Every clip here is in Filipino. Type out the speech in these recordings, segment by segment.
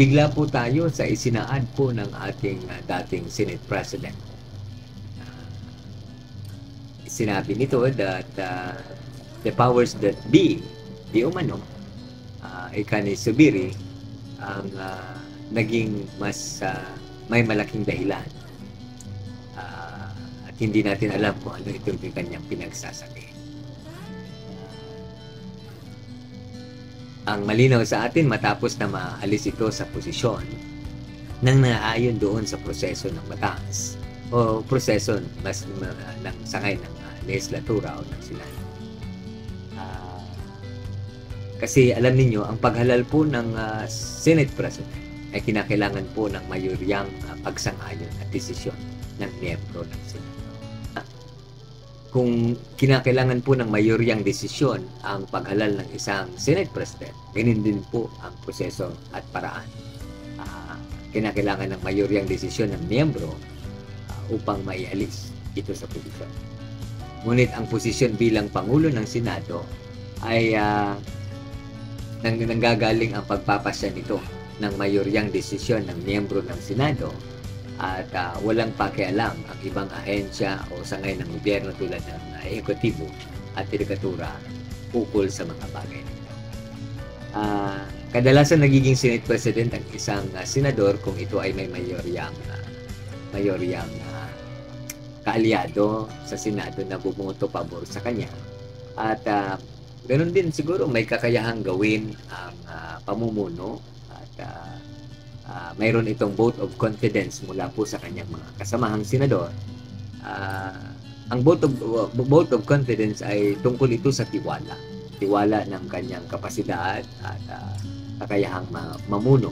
bigla po tayo sa isinaad po ng ating dating Senate President. Sinabi nito that the powers that be, di umano, ika ni Zubiri, ang naging mas may malaking dahilan. At hindi natin alam kung ano itong kanyang pinagsasabi. Ang malinaw sa atin matapos na maalis ito sa posisyon nang naayon doon sa proseso ng batas o proseso ng sangay ng legislatura o ng Senado. Kasi alam niyo ang paghalal po ng Senate President ay kinakailangan po ng mayoryang pagsang-ayon at desisyon ng miyembro ng Senado. Kung kinakailangan po ng mayoryang desisyon ang paghalal ng isang Senate President, ganun din po ang proseso at paraan. Kinakailangan ng mayoryang desisyon ng miyembro upang maialis ito sa posisyon. Ngunit ang posisyon bilang Pangulo ng Senado ay nanggagaling ang pagpapasya nito ng mayoryang desisyon ng miyembro ng Senado at walang pakialam ang ibang ahensya o sangay ng gobyerno tulad ng ehekutibo at judikatura ukol sa mga bagay. Kadalasan nagiging Senate President ang isang senador kung ito ay may mayoryang kaalyado sa Senado na bumoto pabor sa kanya. At ganoon din siguro may kakayahang gawin ang pamumuno at mayroon itong vote of confidence mula po sa kanyang mga kasamahang senador. Ang vote of confidence ay tungkol ito sa tiwala. Tiwala ng kanyang kapasidad at kakayahang mamuno.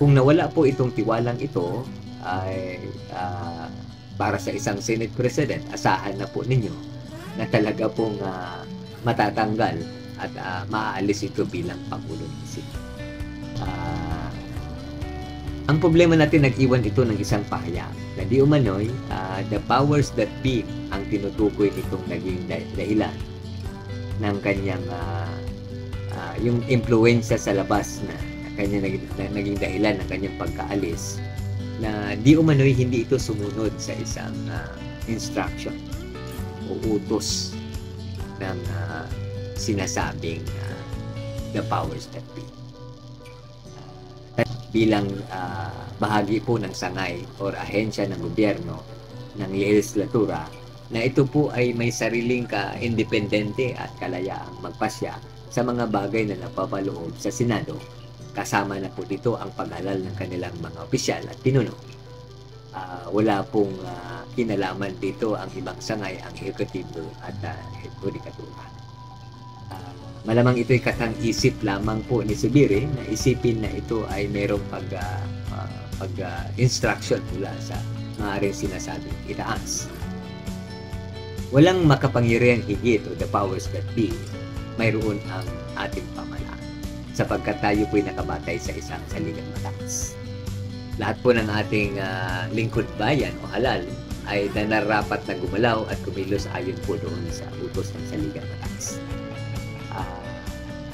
Kung nawala po itong tiwalang ito, ay para sa isang Senate President, asahan na po ninyo na talaga pong matatanggal at maaalis ito bilang Pangulo ng Senado. Ang problema natin, nag-iwan ito ng isang pahayag na di umano'y the powers that be ang tinutukoy nitong naging dahilan ng kanyang yung impluensya sa labas na kanya naging dahilan ng kanyang pagkaalis, na di umano'y hindi ito sumunod sa isang instruction o utos ng sinasabing the powers that be. Bilang bahagi po ng sangay o ahensya ng gobyerno ng legislatura, na ito po ay may sariling ka-independente at kalayaang magpasya sa mga bagay na napapaloob sa Senado. Kasama na po dito ang paghalal ng kanilang mga opisyal at pinuno. Wala pong kinalaman dito ang ibang sangay, ang ehekutibo at judikatura. Malamang ito'y katang-isip lamang po ni Zubiri na isipin na ito ay mayroong instruction mula sa maaaring sinasabing itaas. Walang makapangyarihang higit o the powers that be, mayroon ang ating pamahalaan, sapagkat tayo po'y nakabatay sa isang saligang batas. Lahat po ng ating lingkod bayan o halal ay nararapat na gumalaw at kumilos ayon po doon sa utos ng saligang batas.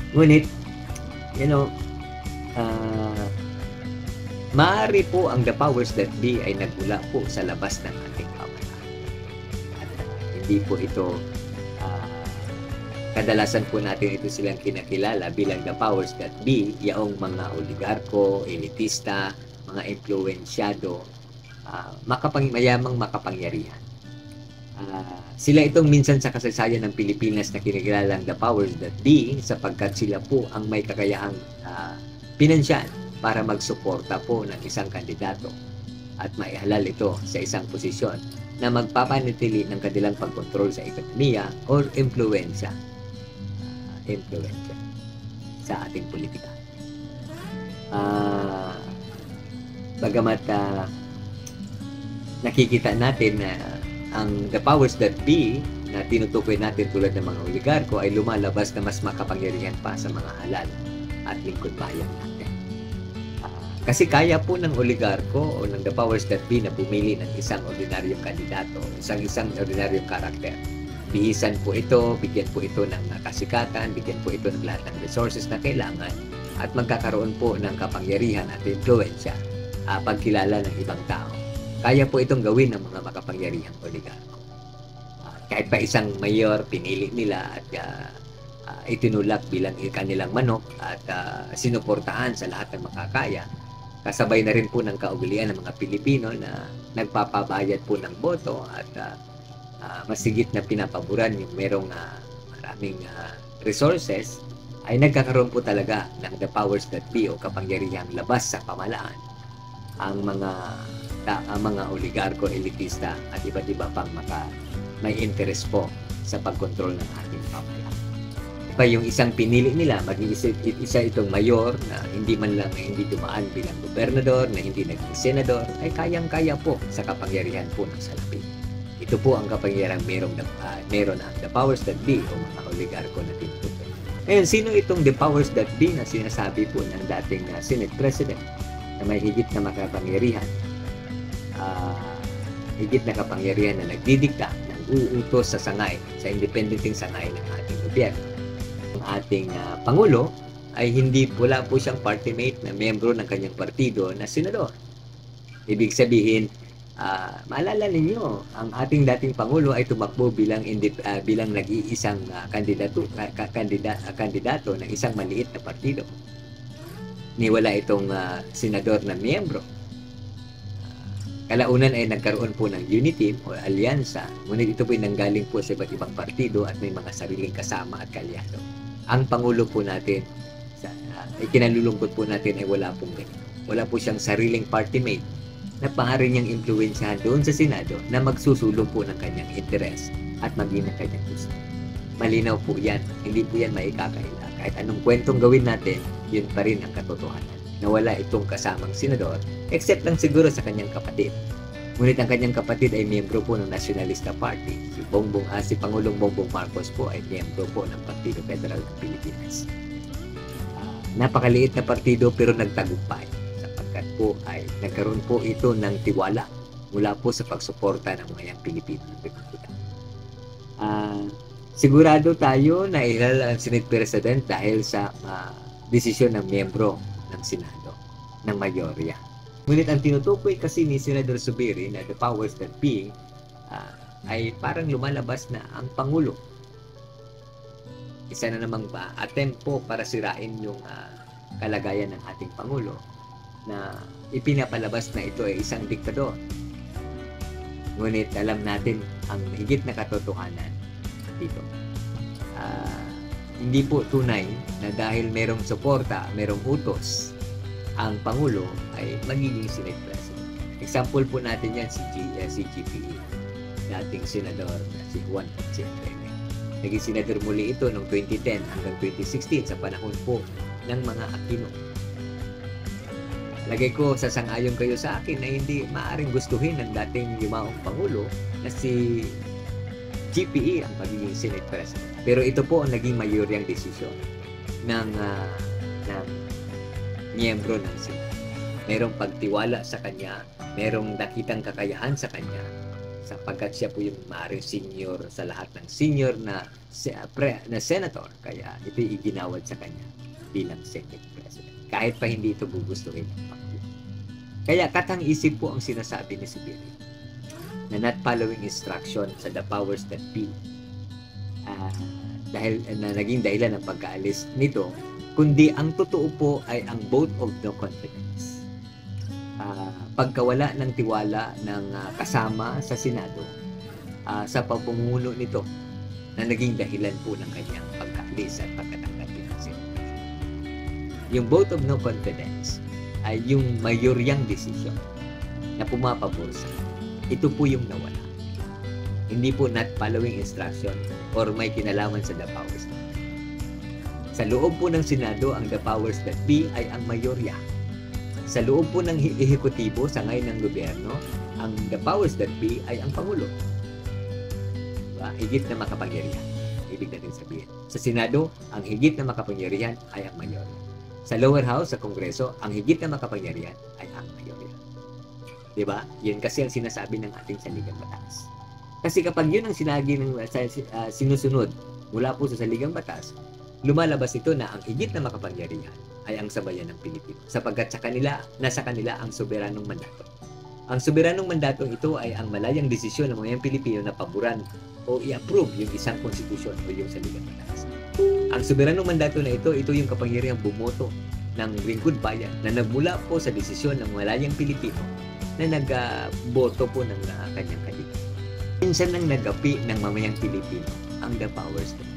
Ngunit, maaari po ang the powers that be ay nagmula po sa labas ng ating pamahalaan. At hindi po ito, kadalasan po natin ito silang kinakilala bilang the powers that be, yaong mga oligarko, elitista, mga impluensyado, mayamang makapangyarihan. Sila itong minsan sa kasaysayan ng Pilipinas na kinikilalang the powers that be, sapagkat sila po ang may kakayahang pinansyal para magsuporta po ng isang kandidato at maihalal ito sa isang posisyon na magpapanatili ng kanilang pagkontrol sa ekonomiya o impluensya sa ating politika. Bagamat nakikita natin na ang the powers that be na tinutukoy natin tulad ng mga oligarko ay lumalabas na mas makapangyarihan pa sa mga halal at lingkod bayan natin. Kasi kaya po ng oligarko o ng the powers that be na pumili ng isang ordinaryong kandidato, isang ordinaryong karakter. Bihisan po ito, bigyan po ito ng kasikatan, bigyan po ito ng lahat ng resources na kailangan at magkakaroon po ng kapangyarihan at impluensya, pagkilala ng ibang tao. Kaya po itong gawin ng mga makapangyarihang oligarko. Kahit pa isang mayor, pinili nila at itinulak bilang kanilang manok at sinuportahan sa lahat ng makakaya. Kasabay na rin po ng kaugalian ng mga Pilipino na nagpapabayad po ng boto at masigit na pinapaboran yung merong maraming resources, ay nagkakaroon po talaga ng the powers that be o kapangyarihang labas sa pamalaan ang mga oligarko, elitista at iba't iba pang may interest po sa pagkontrol ng ating pamalaan. Pa yung isang pinili nila, mag-iisa itong mayor na hindi dumaan bilang gobernador, na hindi naging senador, ay kayang-kaya po sa kapangyarihan po ng salapi. Ito po ang kapangyarihang meron ang the powers that be o mga oligarko na tinutukoy. Ngayon, sino itong the powers that be na sinasabi po ng dating Senate President na may higit na makapangyarihan? Higit na kapangyarihan na nagdidikta, ng uutos sa sangay, sa independenting sangay ng ating gobyerno. Ang ating Pangulo ay wala po siyang party mate na miyembro ng kanyang partido na senador. Ibig sabihin, maalala ninyo, ang ating dating Pangulo ay tumakbo bilang nag-iisang kandidato ng isang maliit na partido. Niwala itong senador na miyembro. Kalaunan ay nagkaroon po ng unity o alyansa, ngunit ito po ay nanggaling po sa iba't ibang partido at may mga sariling kasama at kalyado. Ang Pangulo po natin, ikinalulungkot po natin ay wala pong ganito. Wala po siyang sariling party mate na maaari niyang impluwensyahan doon sa Senado na magsusulong po ng kanyang interes at maging ng kanyang gusto. Malinaw po yan. Hindi po yan maikakaila. Kahit anong kwentong gawin natin, yun pa rin ang katotohanan. Nawala itong kasamang senador, except lang siguro sa kanyang kapatid. Ngunit ang kanyang kapatid ay miyembro po ng Nationalista Party. Si Pangulong Bongbong Marcos po ay miyembro po ng Partido Federal ng Pilipinas. Napakaliit na partido pero nagtagumpay. Po ay nagkaroon po ito ng tiwala mula po sa pagsuporta ng mga Pilipino ng Republika. Sigurado tayo na ilal ang Senate President dahil sa desisyon ng miyembro ng Senado, ng mayorya. Ngunit ang tinutukoy kasi ni Senador Zubiri na the powers that be ay parang lumalabas na ang Pangulo. Isa na namang attempt po para sirain yung kalagayan ng ating Pangulo na ipinapalabas na ito ay isang diktador. Ngunit alam natin ang higit na katotohanan dito. Hindi po tunay na dahil merong suporta, merong utos, ang Pangulo ay magiging Senate President. Example po natin yan si GPE, dating senador na si Juan Gatchalian. Naging senador muli ito noong 2010 hanggang 2016 sa panahon po ng mga Aquino. Lagay ko, sasang-ayon kayo sa akin na hindi maaaring gustuhin ng dating yumaong Pangulo na si GPE ang magiging Senate President. Pero ito po ang naging mayoryang desisyon ng miyembro ng Senate. Merong pagtiwala sa kanya, merong nakitang kakayahan sa kanya, sapagkat siya po yung maaaring senior sa lahat ng senior na senator. Kaya ito iginawad sa kanya bilang Senate President. Kahit pa hindi ito gugustuhin ng Pangulo. Kaya katang-isip po ang sinasabi ni Zubiri na not following instruction sa the powers that be dahil na naging dahilan ng pagkaalis nito, kundi ang totoo po ay ang vote of no confidence. Pagkawala ng tiwala ng kasama sa Senado sa pamumuno nito na naging dahilan po ng kanyang pagkaalis at pagkatanggap ng Senado. Yung vote of no confidence ay yung mayoryang desisyon na pumapabor sa ito po yung nawala. Hindi po not following instruction or may kinalaman sa the powers that be. Sa loob po ng Senado, ang the powers that be ay ang mayorya. Sa loob po ng ehekutibo, sa ngayon ng gobyerno, ang the powers that be ay ang Pangulo. Diba? Higit na makapangyarihan. Ibig natin sabihin. Sa Senado, ang higit na makapangyarihan ay ang mayorya. Sa lower house, sa Kongreso, ang higit na makapangyarihan ay ang mayorya. Diba? Yun kasi ang sinasabi ng ating saligang batas. Kasi kapag yun ang sinusunod mula po sa saligang batas, lumalabas ito na ang higit na makapangyarihan ay ang sambayan ng Pilipino, sapagkat nasa kanila ang soberanong mandato. Ang soberanong mandato ito ay ang malayang desisyon ng mga Pilipino na paboran o i-approve yung isang konstitusyon o yung salita batas. Ang soberanong mandato na ito yung kapangyarihang bumoto ng lingkod bayan na nagmula po sa desisyon ng malayang Pilipino na nagboto po ng kanyang kalikasan. Minsan nang nagapi ng mamayang Pilipino ang the powers that be.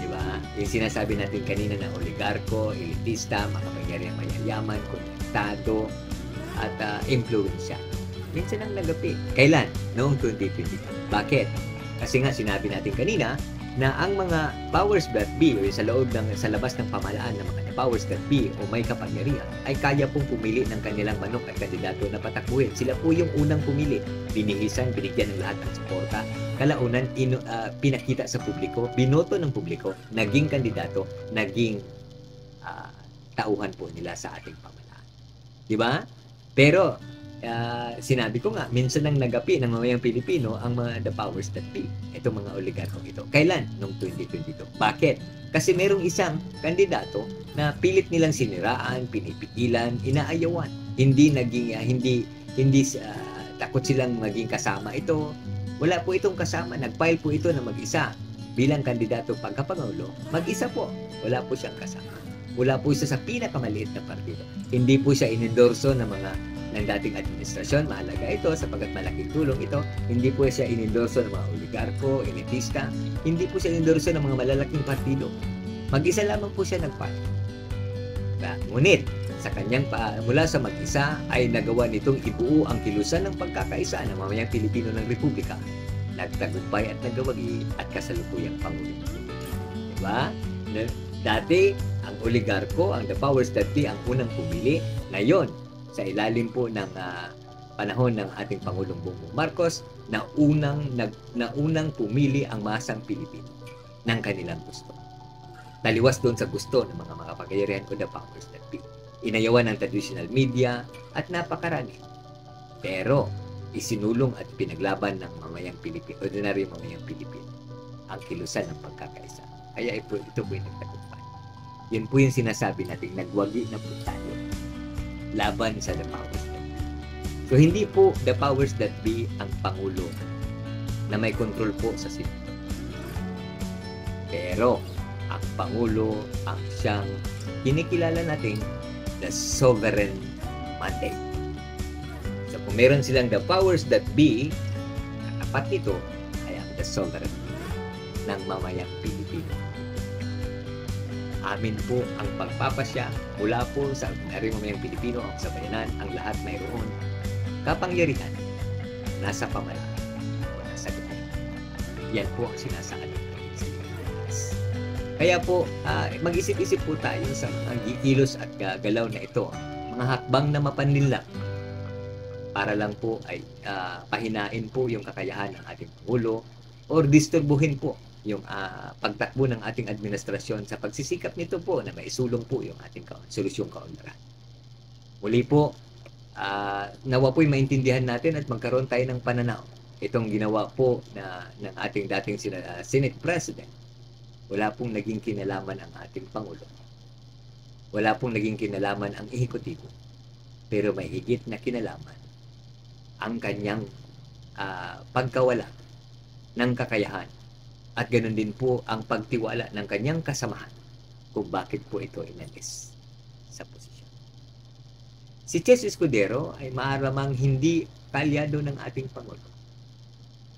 Diba? Yung sinasabi natin kanina na oligarko, elitista, makapangyarihang mayayaman, konektado, at impluensya. Minsan ang nagapi. Kailan? Noong 2022. Bakit? Kasi nga sinabi natin kanina na ang mga powers that be o sa labas ng pamahalaan ng mga powers that be o may kapangyarihan ay kaya pong pumili ng kanilang manok at kandidato na patakbuhin. Sila po yung unang pumili. Binihisan, binigyan ng lahat ng suporta. Kalaunan, pinakita sa publiko, binoto ng publiko, naging kandidato, naging tauhan po nila sa ating pamahalaan. Diba? Pero, sinabi ko nga, minsan lang nagapi ng mamayang Pilipino ang the powers that be. Itong mga oligarko ito. Kailan? Noong 2022. Bakit? Kasi merong isang kandidato na pilit nilang siniraan, pinipigilan, inaayawan. Hindi takot silang maging kasama ito. Wala po itong kasama. Nag-file po ito na mag-isa bilang kandidato pagkapangulo. Mag-isa po. Wala po siyang kasama. Wala po isa sa pinakamaliit na partido. Hindi po siya inendorso ng dating administrasyon. Mahalaga ito sapagkat malaking tulong ito. Hindi po siya inendorso ng mga oligarko, elitista. Hindi po siya inendorso ng mga malalaking partido. Mag-isa lamang po siya nagpahal. Ngunit, sa kanyang mula sa mag-isa ay nagawa nitong ibuo ang kilusan ng pagkakaisa ng mamayang Pilipino ng Republika. Nagtagumpay at nagawagi at kasalukuyang Pangulo. Diba? Dati, ang oligarko, ang the powers that be, ang unang pumili. Ngayon, sa ilalim po ng panahon ng ating Pangulong Bongbong Marcos, na unang pumili ang masang Pilipino ng kanilang gusto. Taliwas doon sa gusto ng mga makapangyarihan o the powers that be. Inayawan ng traditional media at napakarami. Pero, isinulong at pinaglaban ng mamayang Pilipino, ordinary mamayang Pilipino, ang kilusan ng pagkakaisa. Kaya ito po yung nagtagumpay. Yun po yung sinasabi natin, nagwagi na po tayo laban sa the powers that be. So, hindi po the powers that be ang Pangulo na may control po sa Senado. Pero, ang Pangulo ang siyang kinikilala natin the sovereign mandate. So, kung meron silang the powers that be, katapat nito ay ang the sovereign ng mamayang Pilipino. Amin po ang pagpapasya mula po sa ordinary mamayang Pilipino, ang sabayanan, ang lahat mayroon kapangyarihan nasa pamahalaan o nasa gobyerno. Yan po ang sinasaad ng Pilipinas. Kaya po, mag-isip-isip po tayo sa mga gilos at galaw na ito, mga hakbang na mapanlinlang para lang po ay pahinain po yung kakayahan ng ating Pangulo or disturbuhin po yung pagtakbo ng ating administrasyon sa pagsisikap nito po na maisulong po yung ating solusyong kaunlaran. Muli po, nawa po'y maintindihan natin at magkaroon tayo ng pananaw. Itong ginawa po ng ating dating Senate President, wala pong naging kinalaman ang ating Pangulo. Wala pong naging kinalaman ang ehekutibo. Pero may higit na kinalaman ang kanyang pagkawala ng kakayahan at ganoon din po ang pagtiwala ng kanyang kasamahan kung bakit po ito inalis sa posisyon. Si Chess Escudero ay maaramang hindi kalyado ng ating Pangulo.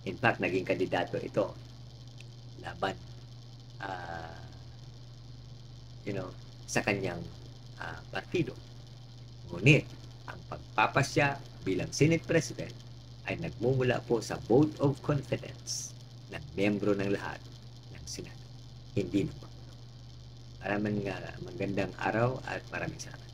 In fact, naging kandidato ito laban sa kanyang partido. Ngunit, ang pagpapasya bilang Senate President ay nagmumula po sa vote of confidence ng miyembro ng lahat ng Senado. Hindi ng Pangulo. Maraming magandang araw at maraming salamat.